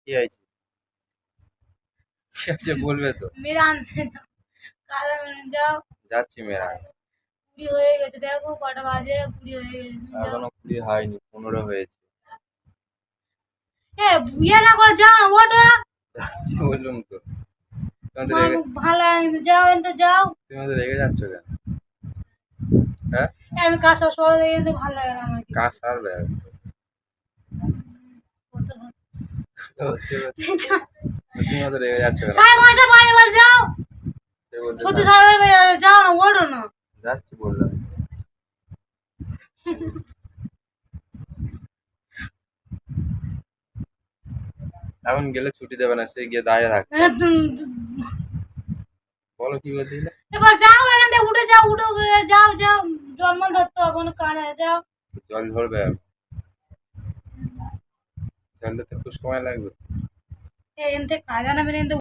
কি হয়েছে? কি হয়েছে বলবে তো। মেরে আনতে যাও, কাদা মেরে যাও। যাচ্ছি মেয়েরা। 20 হয়ে গেছে, দেখো কটা বাজে, 20 হয়ে গেছে, তুমি যাও। এখনো 20 হয়নি, 15 হয়েছে। এ বিয়ে না করে যাও না, ওটা যাচ্ছি বললাম তো। তোমাদের আমার রেগে ভালো লাগে না, কিন্তু যাও, এনতে যাও। তোমাদের রেগে যাচ্ছ কেন? হ্যাঁ, আমি কাজটা সবাই দেখে কিন্তু ভালো লাগে না আমার, কাজ সারবে আর। কত হচ্ছে। হচ্ছে হচ্ছে। তুমি অত রেগে যাচ্ছ কেন? 5:30 বাজে, এবার যাও। সে বলছে সত্যি না। 5:30 বাজে, যাও না, ওঠো না। যাচ্ছি বললাম। এখন গেলে ছুটি দেবে না, সে গিয়ে দাঁড়িয়ে থাকবে। বলো কি বলছিলে? এবার যাও, এখান থেকে উঠে যাও, যাও যাও। জন্ম ধরতে হবে না, কাজ আছে, যাও। জল ধরবে আর। জল ধরতে একটু সময় লাগবে। এনতে কাজ আনা, এনতে